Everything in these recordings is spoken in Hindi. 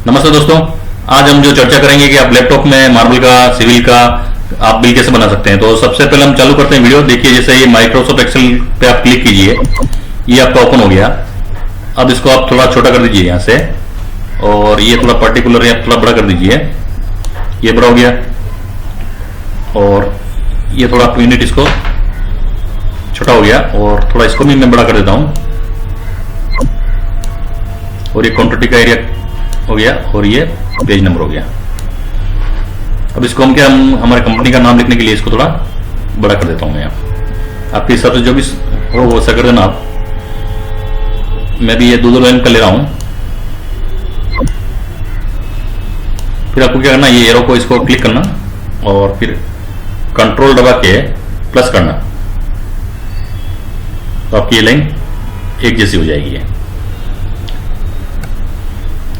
नमस्ते दोस्तों, आज हम जो चर्चा करेंगे कि आप लैपटॉप में मार्बल का, सिविल का आप बिल कैसे बना सकते हैं। तो सबसे पहले हम चालू करते हैं वीडियो। देखिए, जैसे ये माइक्रोसॉफ्ट एक्सेल पे आप क्लिक कीजिए, ये आपका ओपन हो गया। अब इसको आप थोड़ा छोटा कर दीजिए यहाँ से, और ये थोड़ा पर्टिकुलर आप थोड़ा बड़ा कर दीजिए। ये बड़ा हो गया, और ये थोड़ा यूनिट इसको छोटा हो गया, और थोड़ा इसको भी मैं बड़ा कर देता हूँ। और ये क्वांटिटी का एरिया हो गया, और ये पेज नंबर हो गया। अब इसको हम हमारे कंपनी का नाम लिखने के लिए इसको थोड़ा बड़ा कर देता हूं मैं। आपके हिसाब से जो भी हो वो ऐसा कर देना आप। मैं भी ये दो लाइन कर ले रहा हूं। फिर आपको क्या करना, ये एरो को इसको क्लिक करना, और फिर कंट्रोल दबा के प्लस करना, तो आपकी ये लाइन एक जैसी हो जाएगी।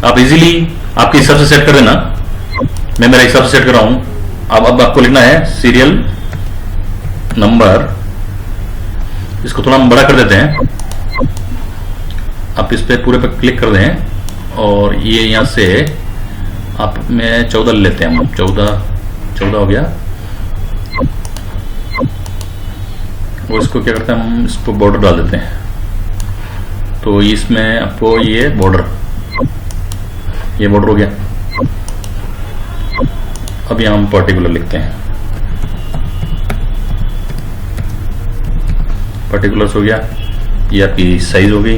आप इजीली आपके हिसाब से सेट कर देना। मैं मेरे हिसाब से सेट कर रहा हूं। अब आपको लिखना है सीरियल नंबर। इसको थोड़ा हम बड़ा कर देते हैं। आप इस पे पूरे पे क्लिक कर दें, और ये यहां से आप में 14 लेते हैं हम। 14 हो गया। और इसको क्या करते हैं, हम इसको बॉर्डर डाल देते हैं। तो इसमें आपको ये बॉर्डर हो गया। अब यहां हम पर्टिकुलर लिखते हैं। पर्टिकुलर्स हो गया। ये आपकी साइज होगी,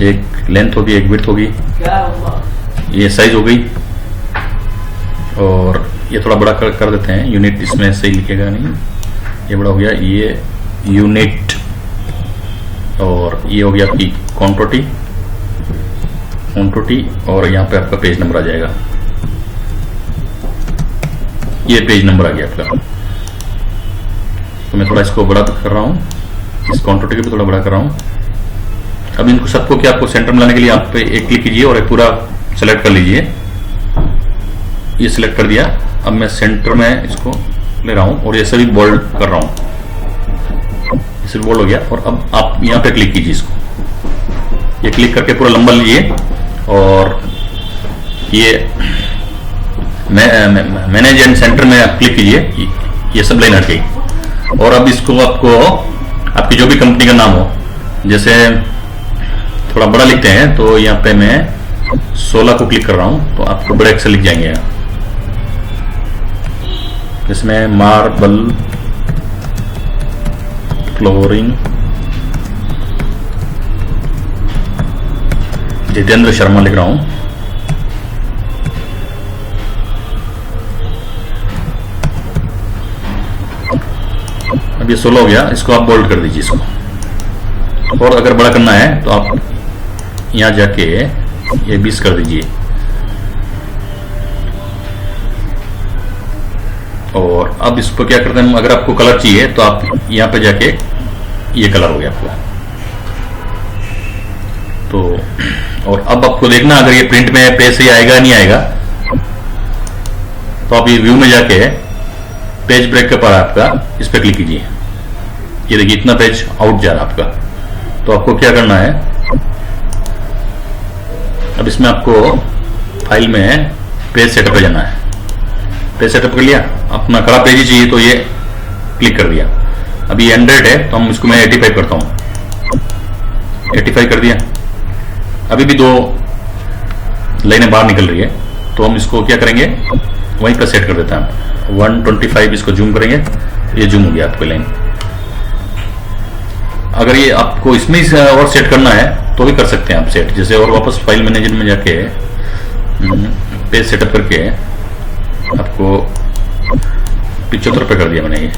एक लेंथ होगी, एक विड्थ होगी। ये साइज हो गई, और ये थोड़ा बड़ा कर देते हैं। यूनिट इसमें सही लिखेगा नहीं, ये बड़ा हो गया। ये यूनिट, और ये हो गया आपकी क्वांटिटी, और यहाँ पे आपका पेज नंबर आ जाएगा। ये पेज नंबर आ गया आपका। तो मैं थोड़ा इसको बड़ा कर रहा हूँ, इस क्वांटिटी को भी थोड़ा बड़ा कर रहा हूँ। अब इनको सबको क्या आपको सेंटर में लाने के लिए आप एक क्लिक कीजिए और एक पूरा सेलेक्ट कर लीजिए। ये सिलेक्ट कर दिया। अब मैं सेंटर में इसको ले रहा हूँ, और ये सभी बोल्ड कर रहा हूँ। ये सभी बोल्ड हो गया। और अब आप यहाँ पे क्लिक कीजिए इसको। ये क्लिक करके पूरा लंबा लीजिए, और ये मैनेज एंड सेंटर में आप क्लिक कीजिए। ये सब लाइन हट गई। और अब इसको आपको आपकी जो भी कंपनी का नाम हो, जैसे थोड़ा बड़ा लिखते हैं, तो यहाँ पे मैं 16 को क्लिक कर रहा हूँ, तो आपको बड़े अक्षर लिख जाएंगे। इसमें मार्बल फ्लोरिंग जितेंद्र शर्मा लिख रहा हूं। अब ये 16 हो गया। इसको आप बोल्ड कर दीजिए इसको। और अगर बड़ा करना है तो आप यहां जाके ये 20 कर दीजिए। और अब इसको क्या करते हैं, अगर आपको कलर चाहिए तो आप यहां पे जाके ये कलर हो गया आपका। तो और अब आपको देखना, अगर ये प्रिंट में पेज से आएगा नहीं आएगा, तो आप ये व्यू में जाके पेज ब्रेक के पर आपका इस पे क्लिक कीजिए। ये देखिए इतना पेज आउट जा रहा है आपका। तो आपको क्या करना है, अब इसमें आपको फाइल में पेज सेटअप पे जाना है। पेज सेटअप कर लिया, अपना खड़ा पेज ही चाहिए तो ये क्लिक कर दिया। अभी 100 है, तो हम इसको मैं 85 करता हूं। 85 कर दिया। अभी भी 2 लाइनें बाहर निकल रही है, तो हम इसको क्या करेंगे, वहीं पर सेट कर देते हैं। 125 इसको जूम करेंगे, ये जूम हो गया आपको लाइन। अगर ये आपको इसमें और सेट करना है तो भी कर सकते हैं आप सेट। जैसे और वापस फाइल मैनेजर में जाके पेज सेटअप करके आपको 75 पे कर दिया मैंने ये।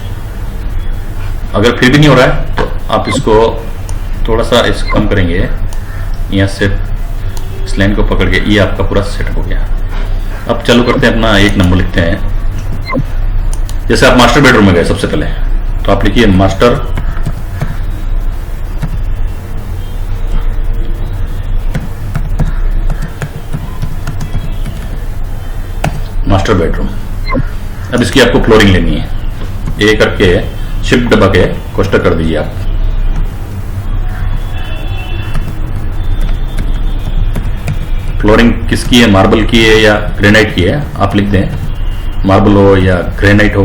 अगर फिर भी नहीं हो रहा है तो आप इसको थोड़ा सा कम करेंगे, यहाँ से इस लाइन को पकड़ के। ये आपका पूरा सेटअप हो गया। अब चालू करते हैं, अपना एक नंबर लिखते हैं। जैसे आप मास्टर बेडरूम में गए सबसे पहले, तो आप लिखिए मास्टर बेडरूम। अब इसकी आपको फ्लोरिंग लेनी है। ये करके शिफ्ट दबा के कोष्टक कर दीजिए आप। फ्लोरिंग किसकी है, मार्बल की है या ग्रेनाइट की है, आप लिख दें। मार्बल हो या ग्रेनाइट हो,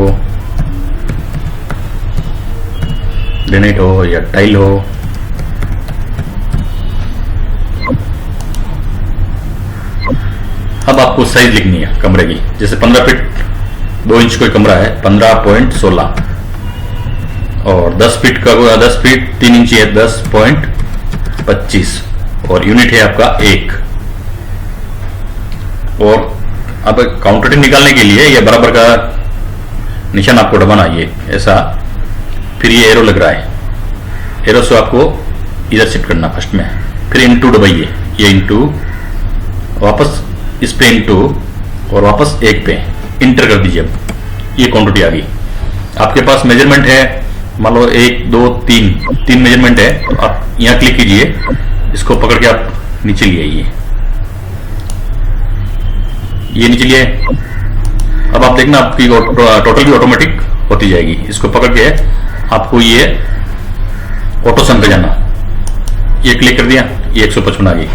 ग्रेनाइट हो या टाइल हो। अब आपको साइज लिखनी है कमरे की। जैसे 15 फीट 2 इंच कोई कमरा है, 15.16, और 10 फीट का 10 फीट 3 इंच है, 10.25, और यूनिट है आपका 1। और अब काउंटर निकालने के लिए ये बराबर का निशान आपको दबाना, ये ऐसा, फिर ये एरो लग रहा है, एरो से आपको इधर शिफ्ट करना फर्स्ट में, फिर इनटू दबाइए, ये इनटू, वापस इस पे इनटू, और वापस 1 पे इंटर कर दीजिए। अब ये क्वांटिटी आ गई आपके पास। मेजरमेंट है मान लो 1 2 3 मेजरमेंट है, तो आप यहां क्लिक कीजिए, इसको पकड़ के आप नीचे ले आइए, ये नीचे लिए। अब आप देखना आपकी टोटल भी ऑटोमेटिक होती जाएगी। इसको पकड़ के आपको ये ऑटो सम पे जाना, ये क्लिक कर दिया, ये 155 आ गई।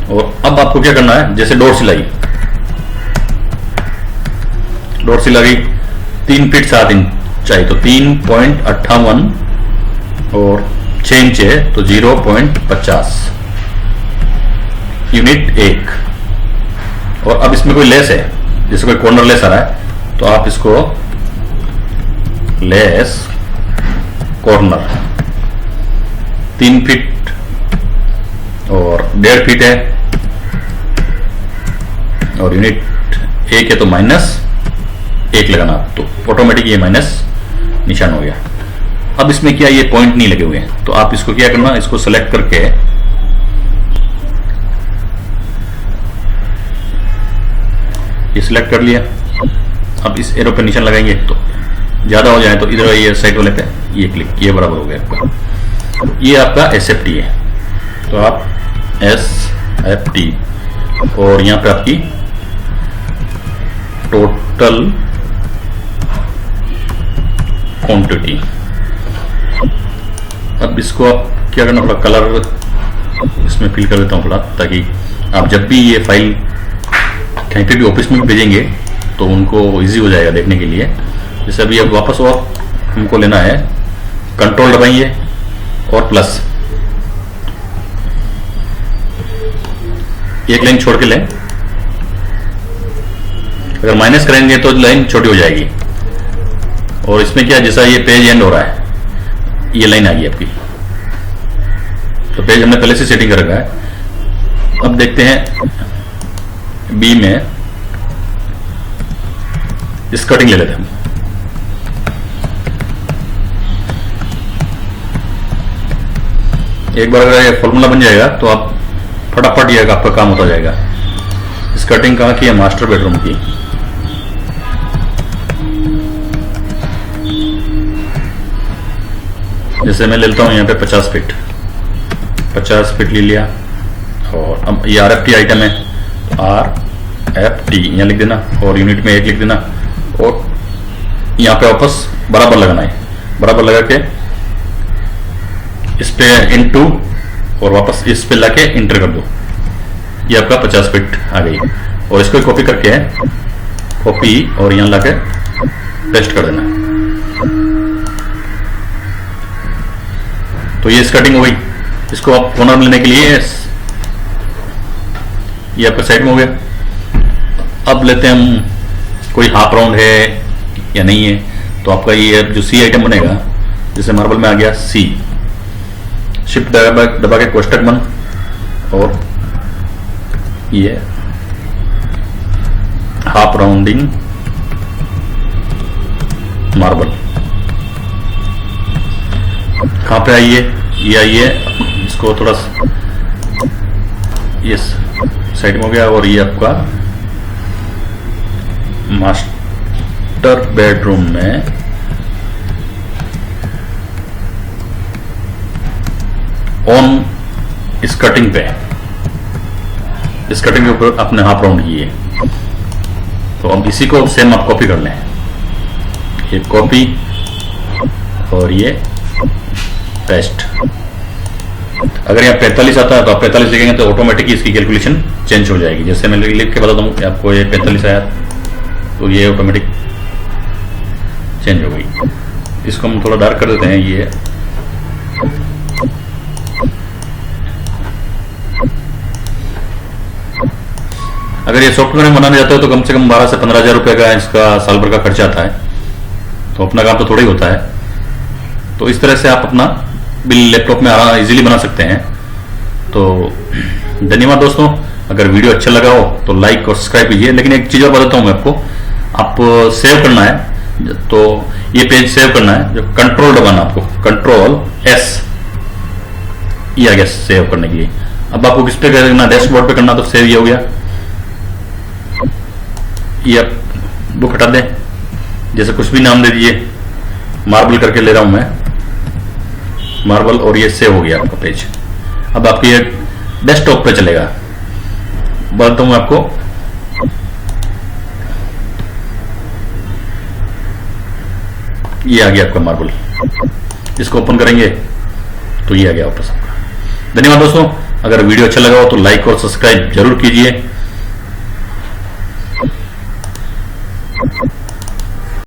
और अब आपको क्या करना है, जैसे डोर सिलाई, डोर सिलाई 3 फीट 7 इंच चाहिए, तो 3.58, और 6 इंच है तो 0.50, यूनिट 1। और अब इसमें कोई लेस है, जैसे कोई कॉर्नर लेस आ रहा है, तो आप इसको लेस कॉर्नर 3 फीट और 1.5 फीट है, और यूनिट 1 है तो -1 लगाना, तो ऑटोमेटिक ये माइनस निशान हो गया। अब इसमें क्या ये पॉइंट नहीं लगे हुए हैं, तो आप इसको क्या करना, इसको सेलेक्ट करके ये सिलेक्ट कर लिया। अब इस एरो पे निशान लगाएंगे, तो ज्यादा हो जाए तो इधर ये साइड वाले पे ये क्लिक, ये बराबर हो गया आपका। ये आपका SFT है, तो आप SFT, और यहां पे आपकी टोटल क्वांटिटी। अब इसको आप क्या करना, थोड़ा कलर इसमें फिल कर देता हूं थोड़ा, ताकि आप जब भी ये फाइल कहीं पे भी ऑफिस में भेजेंगे तो उनको इजी हो जाएगा देखने के लिए। जैसे अभी अब वापस और हमको लेना है, कंट्रोल दबाइए और प्लस, एक लाइन छोड़ के लें। अगर माइनस करेंगे तो लाइन छोटी हो जाएगी। और इसमें क्या, जैसा ये पेज एंड हो रहा है, ये लाइन आ गई आपकी, तो पेज हमने पहले से सेटिंग कर रखा है। अब देखते हैं बी में इस कटिंग ले लेते हैं हम। एक बार अगर ये फॉर्मूला बन जाएगा तो आप फटाफट ये आपका काम होता जाएगा। इस कटिंग कहाँ की है, मास्टर बेडरूम की। जैसे मैं ले लेता हूं यहाँ पे 50 फीट ले लिया, और अब ये RFT आइटम है, तो RFT यहाँ लिख देना, और यूनिट में 1 लिख देना, और यहाँ पे वापस बराबर लगाना है, बराबर लगा के इस पे इनटू, और वापस इस पे लाके इंटर कर दो, ये आपका 50 फीट आ गई। और इसको कॉपी करके कॉपी और यहाँ लाके पेस्ट कर देना, तो ये कटिंग हो गई। इसको आप कॉर्नर में लेने के लिए ये आपका साइड में हो गया। अब लेते हैं हम, कोई हाफ राउंड है या नहीं है, तो आपका ये जो C आइटम बनेगा, जैसे मार्बल में आ गया C, शिफ्ट दबा के कोष्टक बन, और ये हाफ राउंडिंग मार्बल, कहां पे आइए, ये आइए, इसको थोड़ा ये साइड में हो गया। और ये आपका मास्टर बेडरूम में ऑन इस कटिंग पे, इस कटिंग के ऊपर आपने हाफ राउंड किए, तो अब इसी को सेम आप कॉपी कर लें, ये कॉपी और ये पेस्ट, अगर यहाँ 45 आता है तो आप 45 लिखेंगे तो ऑटोमेटिक इसकी कैलकुलेशन चेंज हो जाएगी। जैसे मैं लिख के बताता हूँ कि आपको ये 45 आया तो ये ऑटोमेटिक चेंज हो गई। इसको हम थोड़ा डार्क कर देते हैं। ये अगर ये सॉफ्टवेयर बनाने जाते हो तो कम से कम 12 से 15 हज़ार रुपये का इसका साल भर का खर्चा आता है। तो अपना काम तो थोड़ा ही होता है। तो इस तरह से आप अपना बिल लैपटॉप में इजीली बना सकते हैं। तो धन्यवाद दोस्तों। अगर वीडियो अच्छा लगा हो तो लाइक और सब्सक्राइब कीजिए। लेकिन एक चीज़ और बताता हूँ मैं आपको, आप सेव करना है तो ये पेज सेव करना है, जो कंट्रोल दबाना, आपको कंट्रोल S ये आ गया सेव करने के लिए। अब आपको किस पे करना, डैशबोर्ड पे करना, तो सेव ये हो गया। ये आप बुक हटा दें, जैसे कुछ भी नाम दे दीजिए, मार्बल करके ले रहा हूं मैं, मार्बल, और ये सेव हो गया आपका पेज। अब आपके ये डेस्कटॉप पे चलेगा। बताता हूं आपको, ये आ गया आपका मार्बल। इसको ओपन करेंगे तो ये आ गया वापस आपका। धन्यवाद दोस्तों। अगर वीडियो अच्छा लगा हो तो लाइक और सब्सक्राइब जरूर कीजिए।